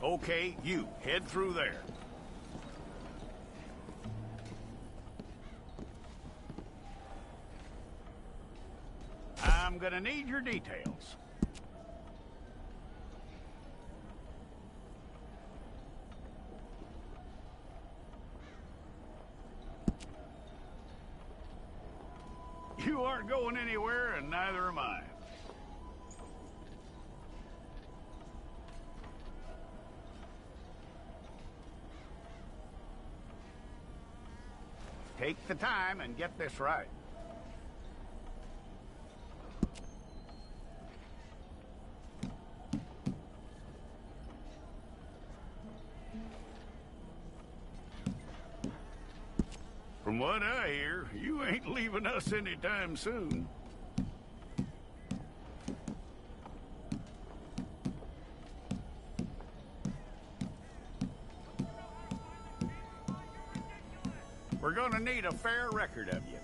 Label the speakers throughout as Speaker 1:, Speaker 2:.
Speaker 1: Okay, you, head through there. I'm gonna need your details. You aren't going anywhere, and neither am I. Take the time and get this right. From what I hear, you ain't leaving us anytime soon. We're gonna need a fair record of you.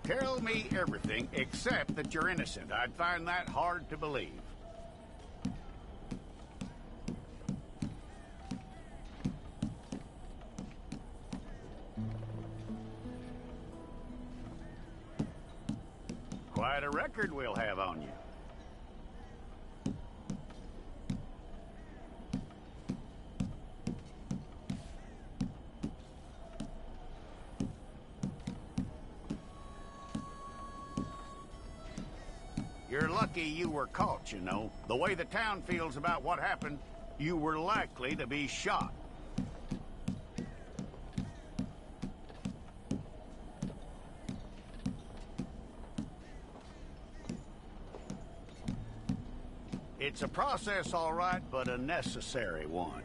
Speaker 1: Tell me everything except that you're innocent. I'd find that hard to believe. Quite a record we'll have on you. You're lucky you were caught, you know. The way the town feels about what happened, you were likely to be shot. It's a process, all right, but a necessary one.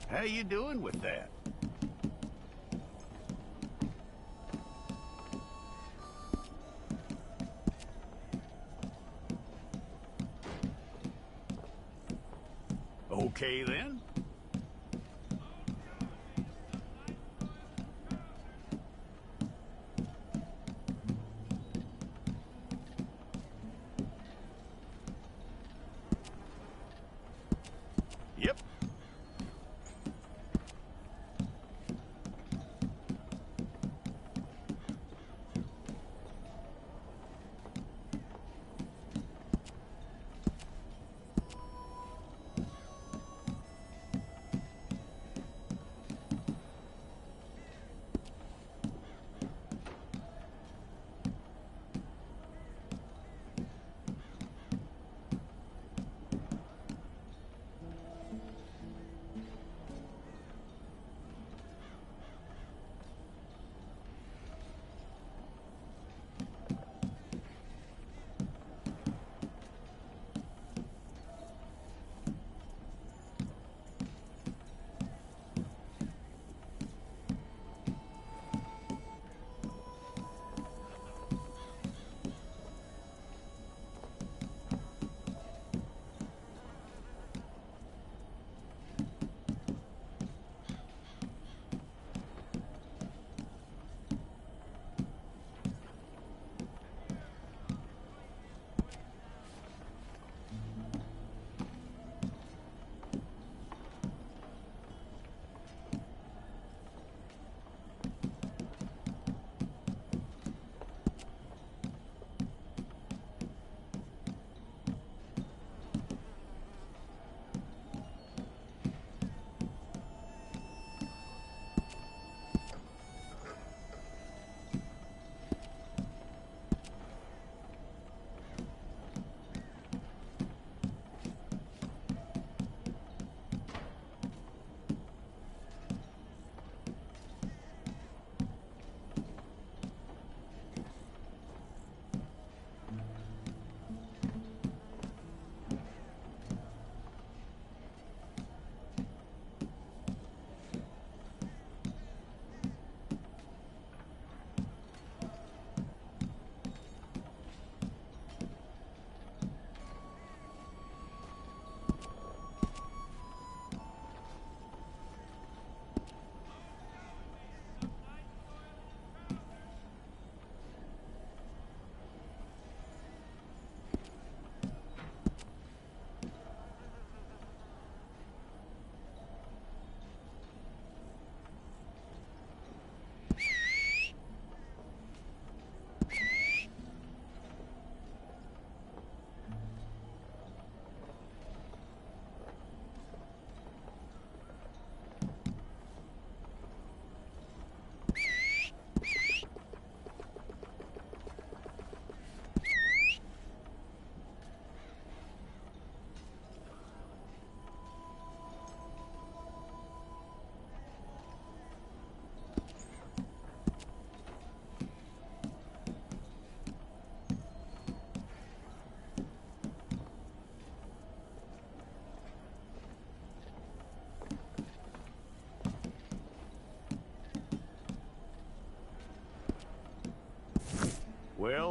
Speaker 1: How you doing with that? Okay, then. Yep.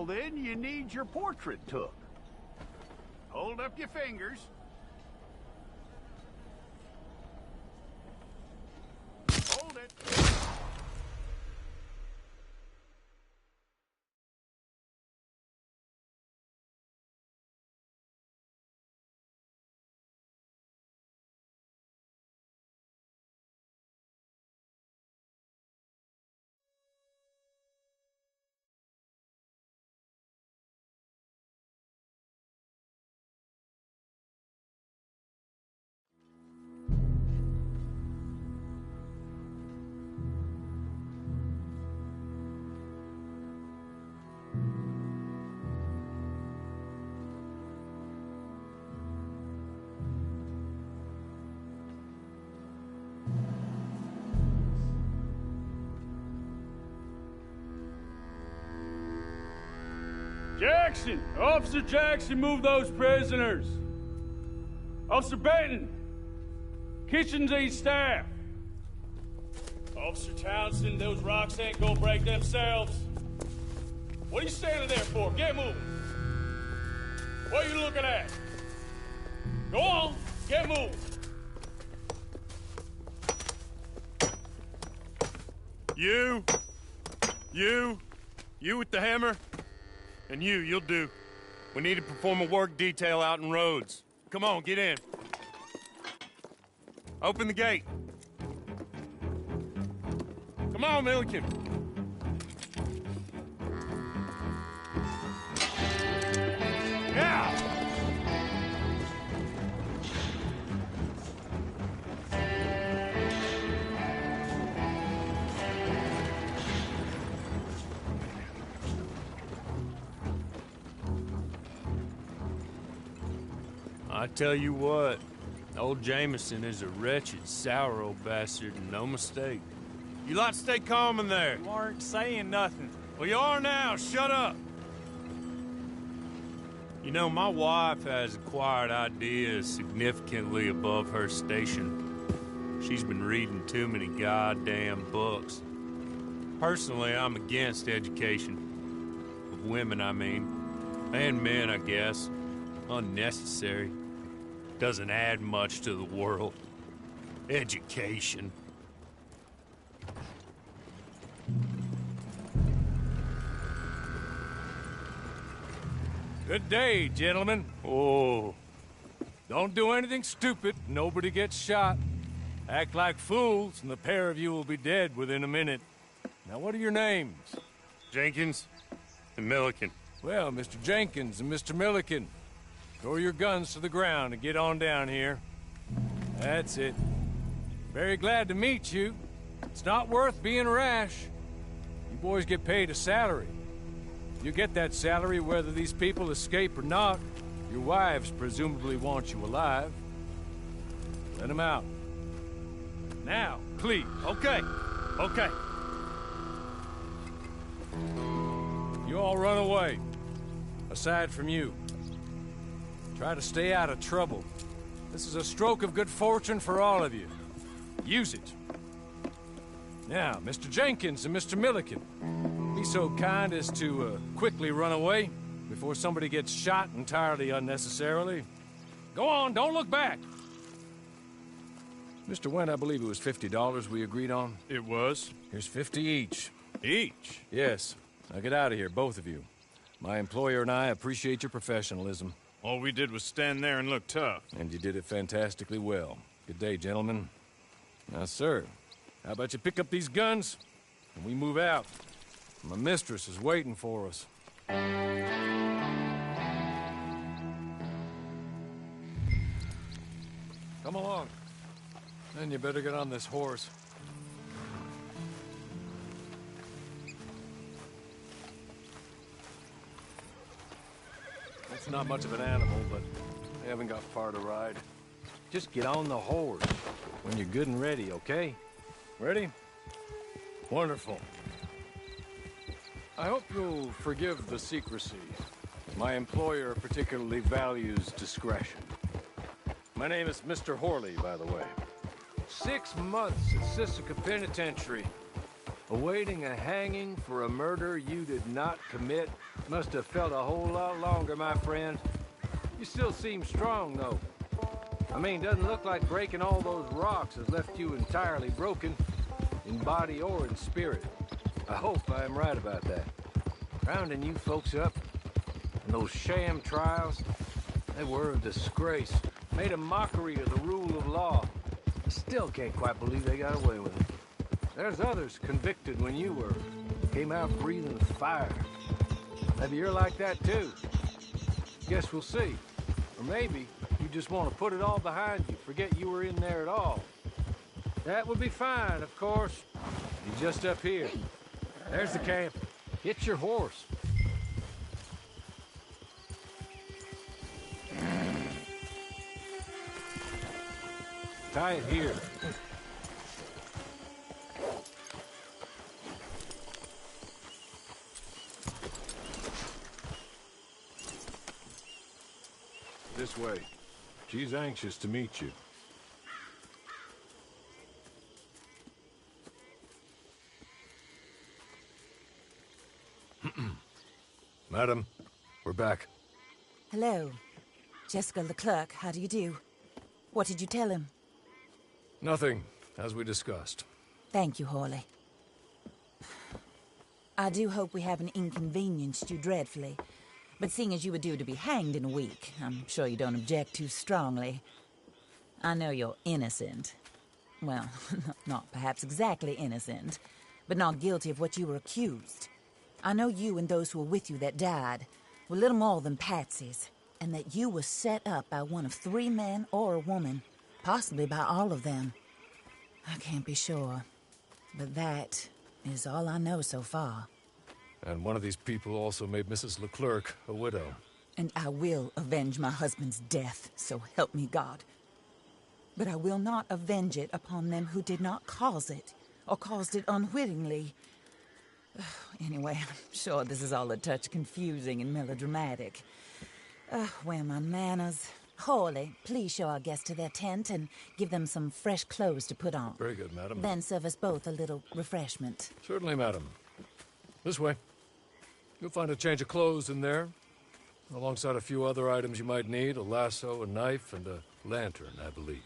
Speaker 1: Well, then you need your portrait took. Hold up your fingers. Hold it.
Speaker 2: Jackson! Officer Jackson, move those prisoners! Officer Benton! Kitchens aid staff! Officer Townsend, those rocks ain't gonna break themselves. What are you standing there for? Get moving! What are you looking at? Go on, get moving!
Speaker 3: You with the hammer? And you'll do. We need to perform a work detail out in Rhodes. Come on, get in. Open the gate. Come on, Milliken. Yeah! I tell you what, old Jameson is a wretched, sour old bastard, and no mistake. You lot stay calm in there.
Speaker 4: You aren't saying nothing.
Speaker 3: Well, you are now. Shut up. You know, my wife has acquired ideas significantly above her station. She's been reading too many goddamn books. Personally, I'm against education. Of women, I mean. And men, I guess. Unnecessary. Doesn't add much to the world. Education.
Speaker 4: Good day, gentlemen.
Speaker 3: Oh.
Speaker 4: Don't do anything stupid. Nobody gets shot. Act like fools, and the pair of you will be dead within a minute. Now, what are your names?
Speaker 3: Jenkins and Milliken.
Speaker 4: Well, Mr. Jenkins and Mr. Milliken, throw your guns to the ground and get on down here. That's it. Very glad to meet you. It's not worth being rash. You boys get paid a salary. You get that salary whether these people escape or not. Your wives presumably want you alive. Let them out. Now, please.
Speaker 3: Okay.
Speaker 4: You all run away. Aside from you. Try to stay out of trouble. This is a stroke of good fortune for all of you. Use it. Now, Mr. Jenkins and Mr. Milliken, be so kind as to quickly run away before somebody gets shot entirely unnecessarily. Go on, don't look back. Mr. Wendt, I believe it was $50 we agreed on.
Speaker 3: It was.
Speaker 4: Here's 50 each.
Speaker 3: Each?
Speaker 4: Yes. Now get out of here, both of you. My employer and I appreciate your professionalism.
Speaker 3: All we did was stand there and look tough.
Speaker 4: And you did it fantastically well. Good day, gentlemen. Now, sir, how about you pick up these guns and we move out? My mistress is waiting for us. Come along. Then you better get on this horse. It's not much of an animal, but they haven't got far to ride. Just get on the horse when you're good and ready, okay? Ready? Wonderful. I hope you'll forgive the secrecy. My employer particularly values discretion. My name is Mr. Horley, by the way. 6 months at Sisika Penitentiary, awaiting a hanging for a murder you did not commit Must have felt a whole lot longer, my friend. You still seem strong, though. I mean, doesn't look like breaking all those rocks has left you entirely broken, in body or in spirit. I hope I am right about that. Rounding you folks up, and those sham trials, they were a disgrace. Made a mockery of the rule of law. I still can't quite believe they got away with it. There's others convicted when you were. Came out breathing fire. Maybe you're like that too. Guess we'll see. Or maybe you just want to put it all behind you, forget you were in there at all. That would be fine, of course. You're just up here. There's the camp. Get your horse. Tie it here. This way. She's anxious to meet you. Madam, we're back.
Speaker 5: Hello. Jessica Leclerc, how do you do? What did you tell him?
Speaker 4: Nothing, as we discussed.
Speaker 5: Thank you, Hawley. I do hope we haven't inconvenienced you dreadfully. But seeing as you were due to be hanged in a week, I'm sure you don't object too strongly. I know you're innocent. Well, not perhaps exactly innocent, but not guilty of what you were accused. I know you and those who were with you that died were little more than patsies, and that you were set up by one of 3 men or a woman, possibly by all of them. I can't be sure, but that is all I know so far.
Speaker 4: And one of these people also made Mrs. Leclerc a widow.
Speaker 5: And I will avenge my husband's death, so help me God. But I will not avenge it upon them who did not cause it, or caused it unwittingly. Anyway, I'm sure this is all a touch confusing and melodramatic. Where are my manners? Hawley, please show our guests to their tent and give them some fresh clothes to put on.
Speaker 4: Very good, madam.
Speaker 5: Then serve us both a little refreshment.
Speaker 4: Certainly, madam. This way. You'll find a change of clothes in there, alongside a few other items you might need, a lasso, a knife, and a lantern, I believe.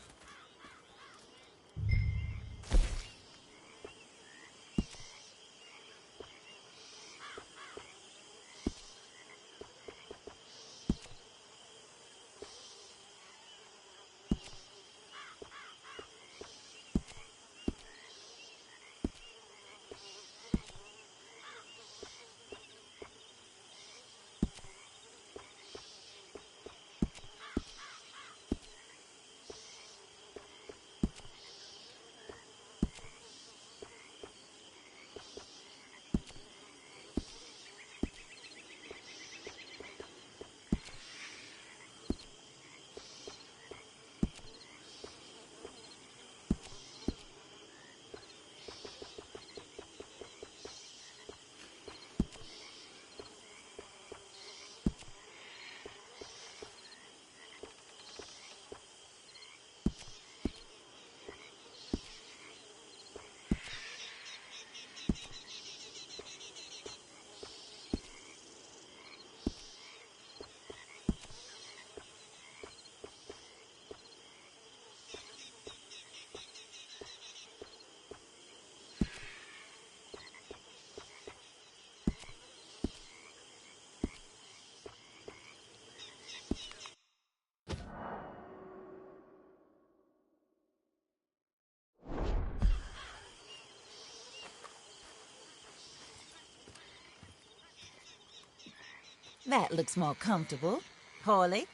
Speaker 5: That looks more comfortable. Hawley,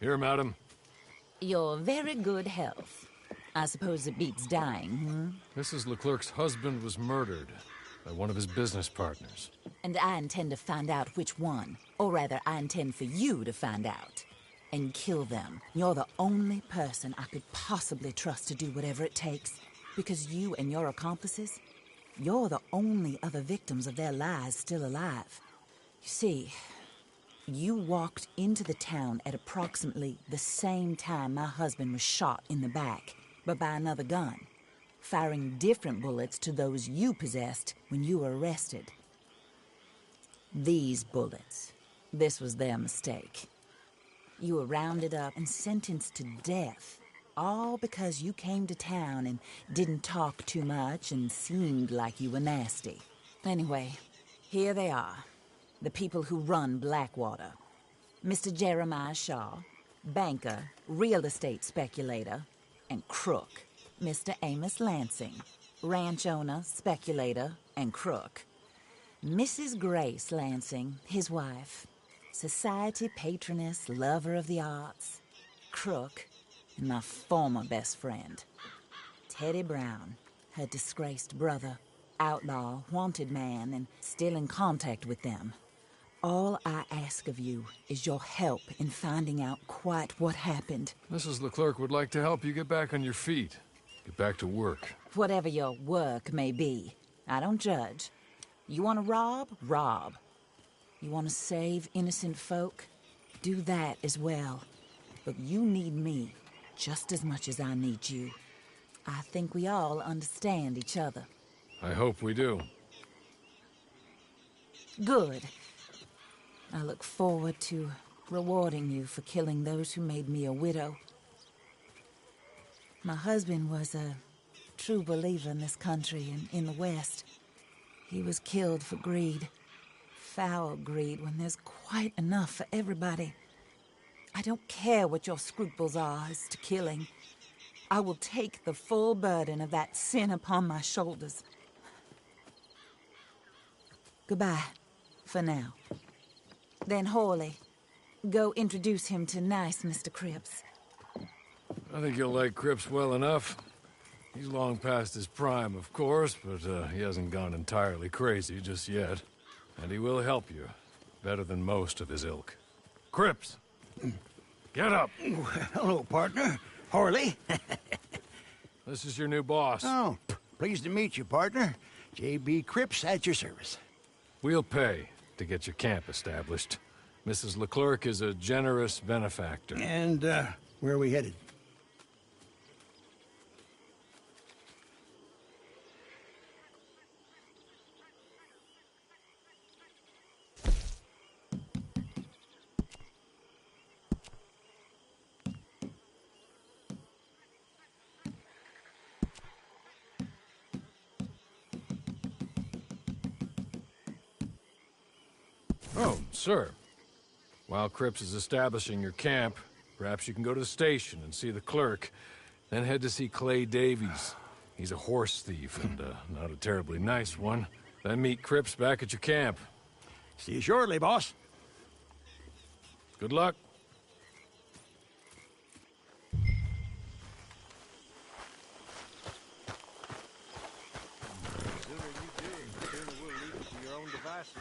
Speaker 4: Here, madam.
Speaker 5: you're very good health. I suppose it beats dying,
Speaker 4: Mrs. Leclerc's husband was murdered by one of his business partners.
Speaker 5: And I intend to find out which one. Or rather, I intend for you to find out. And kill them. You're the only person I could possibly trust to do whatever it takes. Because you and your accomplices, you're the only other victims of their lies still alive. You see, you walked into the town at approximately the same time my husband was shot in the back, but by another gun, firing different bullets to those you possessed when you were arrested. These bullets. This was their mistake. You were rounded up and sentenced to death, all because you came to town and didn't talk too much and seemed like you were nasty. Anyway, here they are, the people who run Blackwater. Mr. Jeremiah Shaw, banker, real estate speculator, and crook. Mr. Amos Lansing, ranch owner, speculator, and crook. Mrs. Grace Lansing, his wife, society patroness, lover of the arts, crook, and my former best friend. Teddy Brown, her disgraced brother, outlaw, wanted man, and still in contact with them. All I ask of you is your help in finding out quite what happened.
Speaker 4: Mrs. Leclerc would like to help you get back on your feet. Get back to work.
Speaker 5: Whatever your work may be, I don't judge. You want to rob? Rob. You want to save innocent folk? Do that as well. But you need me just as much as I need you. I think we all understand each other.
Speaker 4: I hope we do.
Speaker 5: Good. I look forward to rewarding you for killing those who made me a widow. My husband was a true believer in this country and in the West. He was killed for greed. Foul greed when there's quite enough for everybody. I don't care what your scruples are as to killing. I will take the full burden of that sin upon my shoulders. Goodbye, for now. Then Hawley, go introduce him to nice Mr. Cripps.
Speaker 4: I think you'll like Cripps well enough. He's long past his prime, of course, but he hasn't gone entirely crazy just yet. And he will help you, better than most of his ilk. Cripps! Get up!
Speaker 6: Hello, partner. Harley.
Speaker 4: This is your new boss.
Speaker 6: Oh, pleased to meet you, partner. J.B. Cripps at your service.
Speaker 4: We'll pay to get your camp established. Mrs. Leclerc is a generous benefactor.
Speaker 6: And, where are we headed?
Speaker 4: Oh, sir. While Cripps is establishing your camp, perhaps you can go to the station and see the clerk, then head to see Clay Davies. He's a horse thief, and not a terribly nice one. Then meet Cripps back at your camp.
Speaker 6: See you shortly, boss.
Speaker 4: Good luck.
Speaker 7: The sooner you dig, the sooner we'll leave you to your own devices.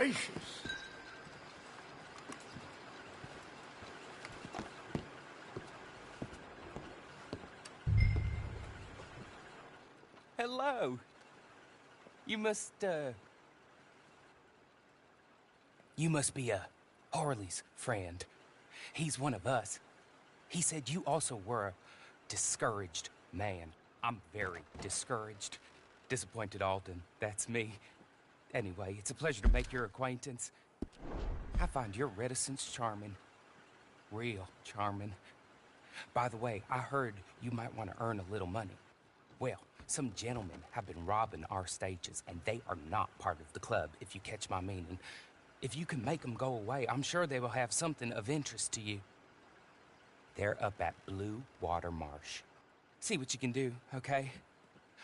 Speaker 1: gracious.
Speaker 8: Hello. You must be Harley's friend. He's one of us. He said you also were a discouraged man. I'm very discouraged. Disappointed Alden, that's me. Anyway, it's a pleasure to make your acquaintance. I find your reticence charming. Real charming. By the way, I heard you might want to earn a little money. Well, some gentlemen have been robbing our stages, and they are not part of the club, if you catch my meaning. If you can make them go away, I'm sure they will have something of interest to you. They're up at Blue Water Marsh. See what you can do, okay?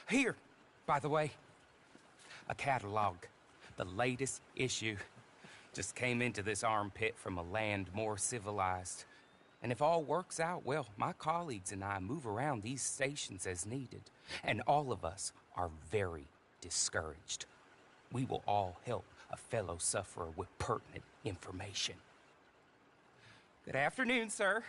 Speaker 8: Here, by the way, a catalog. The latest issue. Just came into this armpit from a land more civilized. And if all works out, well, my colleagues and I move around these stations as needed. And all of us are very discouraged. We will all help a fellow sufferer with pertinent information. Good afternoon, sir.